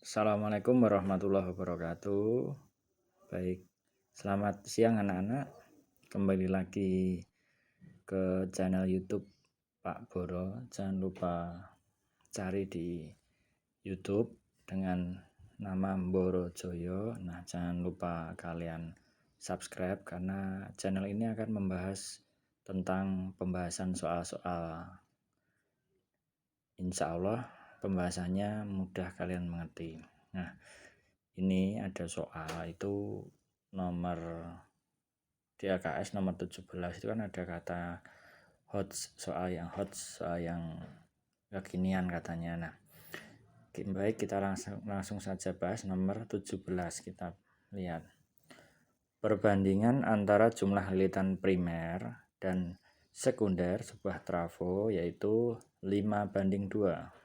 Assalamualaikum warahmatullahi wabarakatuh. Baik, selamat siang anak-anak. Kembali lagi ke channel YouTube Pak Boro. Jangan lupa cari di YouTube dengan nama Boro Joyo. Nah, jangan lupa kalian subscribe karena channel ini akan membahas tentang pembahasan soal-soal. Insya Allah pembahasannya mudah kalian mengerti. Nah, ini ada soal itu nomor di AKS nomor 17 itu kan ada kata hot, soal yang kekinian katanya. Nah, baik kita langsung saja bahas nomor 17. Kita lihat perbandingan antara jumlah lilitan primer dan sekunder sebuah trafo yaitu 5:2.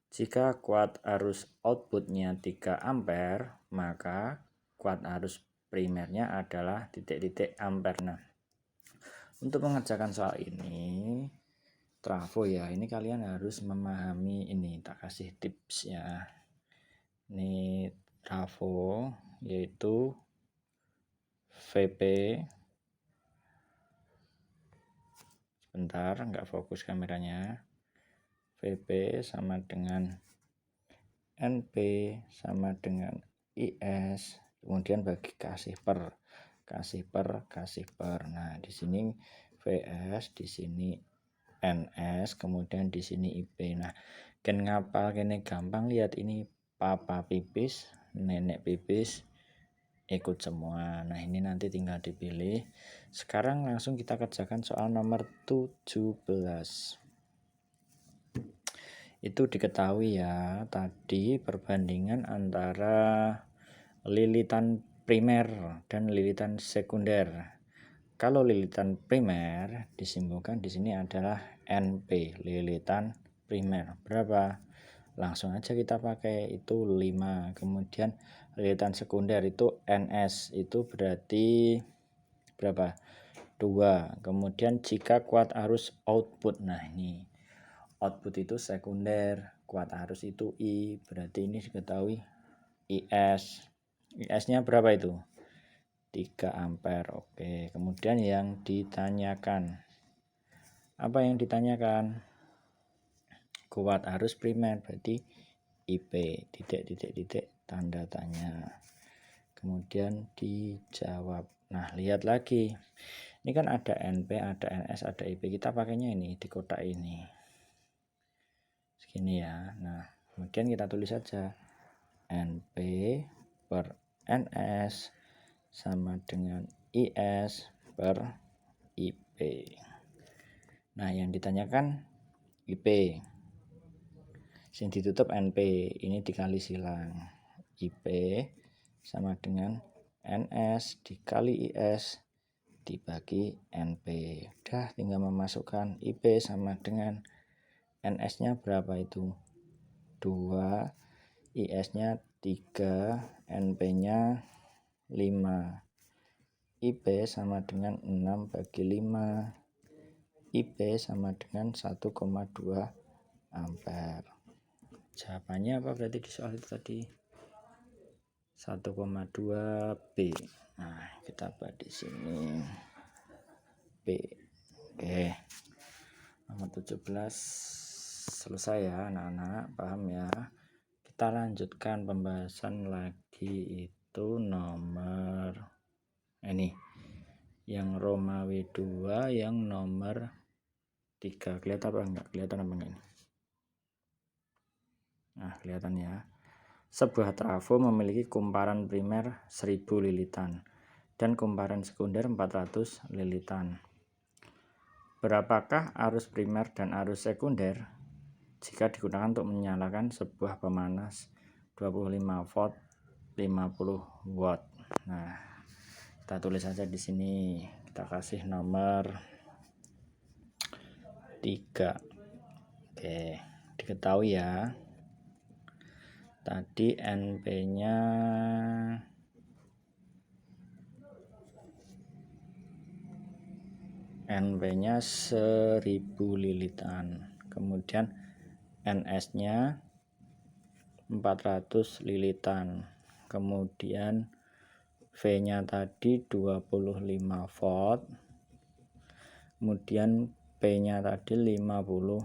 Jika kuat arus outputnya 3 ampere, maka kuat arus primernya adalah titik-titik ampere. Nah, untuk mengerjakan soal ini, trafo ya, ini kalian harus memahami ini, tak kasih tips ya. Ini trafo yaitu VP, sebentar nggak fokus kameranya. VP sama dengan NP sama dengan IS, kemudian bagi kasih per. Nah, di sini VS, di sini NS, kemudian di sini IP. Nah, kan ngapal kene gampang, lihat ini papa pipis, nenek pipis, ikut semua. Nah, ini nanti tinggal dipilih. Sekarang langsung kita kerjakan soal nomor 17. Itu diketahui ya, tadi perbandingan antara lilitan primer dan lilitan sekunder. Kalau lilitan primer disimpulkan di sini adalah NP, lilitan primer. Berapa? Langsung aja kita pakai itu 5. Kemudian lilitan sekunder itu NS, itu berarti berapa? 2. Kemudian jika kuat arus output, nah ini output itu sekunder, kuat arus itu I, berarti ini diketahui IS. IS-nya berapa itu? 3 ampere. Oke, kemudian yang ditanyakan. Apa yang ditanyakan? Kuat arus primer, berarti IP, titik tanda tanya. Kemudian dijawab. Nah, lihat lagi. Ini kan ada NP, ada NS, ada IP. Kita pakainya ini di kotak ini. Segini ya. Nah, kemudian kita tulis saja NP per NS sama dengan IS per IP. Nah, yang ditanyakan IP. Sini ditutup NP, ini dikali silang. IP sama dengan NS dikali IS dibagi NP. Udah tinggal memasukkan IP sama dengan NS-nya berapa itu? 2, IS-nya 3, NP-nya 5. IP sama dengan 6 bagi 5. IP sama dengan 1,2 ampere. Jawabannya apa berarti di soal itu tadi? 1,2 B. Nah, kita buat di sini B. Oke. Nomor 17 selesai ya anak-anak, paham ya? Kita lanjutkan pembahasan lagi, itu nomor ini yang Romawi 2 yang nomor 3. Kelihatan apa enggak? Kelihatan apa enggak ini? Nah, kelihatan ya. Sebuah trafo memiliki kumparan primer 1000 lilitan dan kumparan sekunder 400 lilitan. Berapakah arus primer dan arus sekunder jika digunakan untuk menyalakan sebuah pemanas 25 volt 50 watt? Nah, kita tulis saja di sini. Kita kasih nomor 3. Oke, diketahui ya. Tadi NP-nya NP-nya 1000 lilitan. Kemudian NS-nya 400 lilitan. Kemudian V nya tadi 25 volt, kemudian P nya tadi 50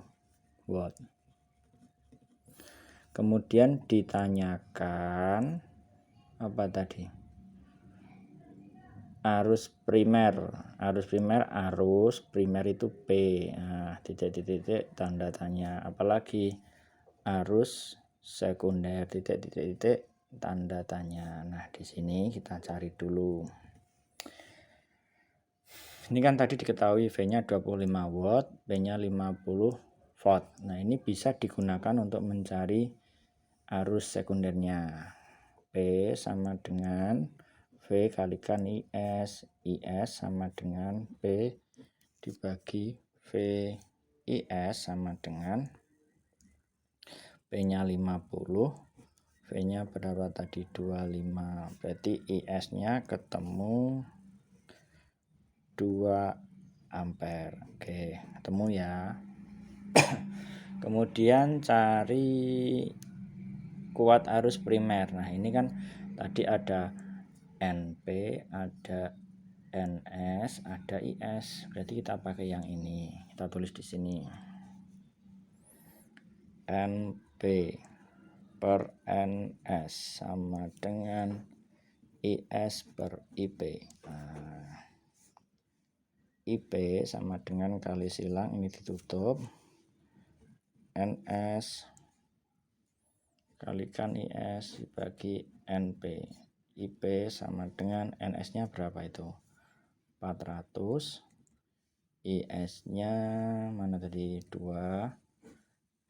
watt. Kemudian ditanyakan apa tadi, arus primer itu P. Nah, titik-titik tanda tanya. Apalagi arus sekunder, titik-titik tanda tanya. Nah, di sini kita cari dulu. Ini kan tadi diketahui V-nya 25 watt, P-nya 50 volt. Nah, ini bisa digunakan untuk mencari arus sekundernya. P sama dengan V kalikan IS. IS sama dengan P dibagi V. IS sama dengan P-nya 50, V-nya berapa tadi, 25. Berarti IS-nya ketemu 2 ampere. Oke, ketemu ya. Kemudian cari kuat arus primer. Nah, ini kan tadi ada NP, ada NS, ada IS. Berarti kita pakai yang ini. Kita tulis di sini. NP per NS sama dengan IS per IP. Nah, IP sama dengan kali silang ini ditutup, NS kalikan IS dibagi NP. IP sama dengan NS nya berapa itu, 400, IS nya mana tadi, 2,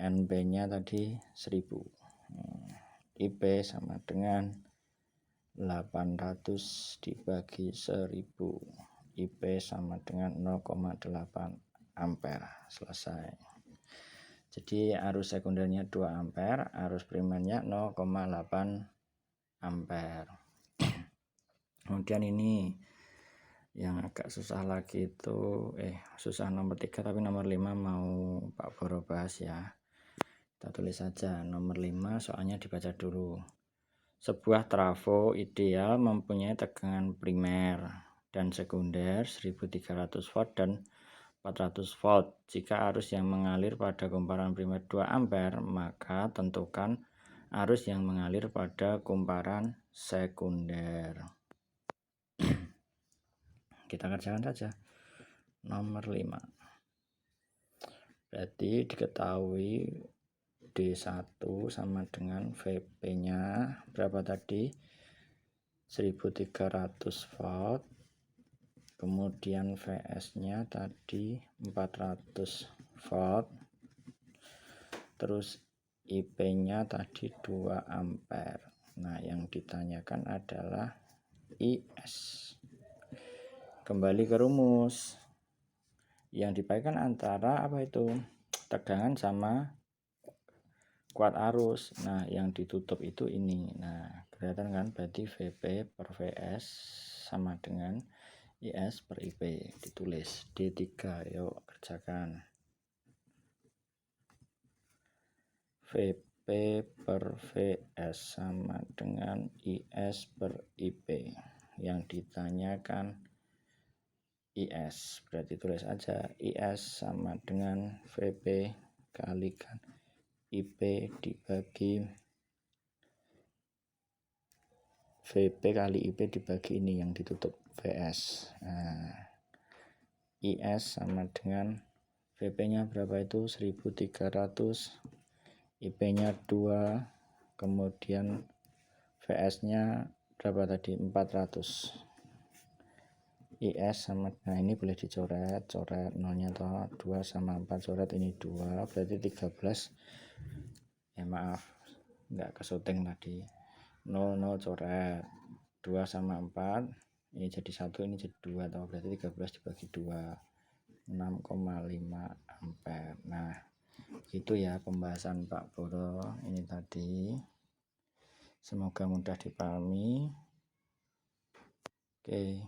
NP nya tadi 1000. IP sama dengan 800 dibagi 1000. IP sama dengan 0,8 ampere. Selesai. Jadi arus sekundernya 2 ampere, arus primernya 0,8 ampere. Kemudian ini yang agak susah lagi itu susah nomor 3, tapi nomor 5 mau Pak Boro bahas ya. Kita tulis saja nomor 5, soalnya dibaca dulu. Sebuah trafo ideal mempunyai tegangan primer dan sekunder 1300 volt dan 400 volt. Jika arus yang mengalir pada kumparan primer 2 ampere, maka tentukan arus yang mengalir pada kumparan sekunder. Kita kerjakan saja. Nomor 5. Berarti diketahui D1 sama dengan VP-nya berapa tadi? 1300 volt. Kemudian VS-nya tadi 400 volt. Terus IP-nya tadi 2 ampere. Nah, yang ditanyakan adalah IS. Kembali ke rumus. Yang dipakai antara apa itu? Tegangan sama kuat arus. Nah, yang ditutup itu ini. Nah, kelihatan kan, berarti VP per VS sama dengan IS per IP. Ditulis D3. Yuk kerjakan. VP per VS sama dengan IS per IP. Yang ditanyakan IS. Berarti tulis aja IS sama dengan VP kalikan IP dibagi VP kali IP dibagi ini yang ditutup VS. Nah, IS sama dengan VP-nya berapa itu? 1300, IP-nya 2, kemudian VS-nya berapa tadi? 400. IS sama, nah ini boleh dicoret, coret nolnya toh 2 sama 4, coret ini 2, berarti 13. Ya maaf, enggak kesuting tadi. 0 coret, 2 sama 4 ini jadi 1, ini jadi 2 atau berarti 13 dibagi 2, 6,5 ampere. Nah, itu ya pembahasan Pak Boro ini tadi. Semoga mudah dipahami. Oke.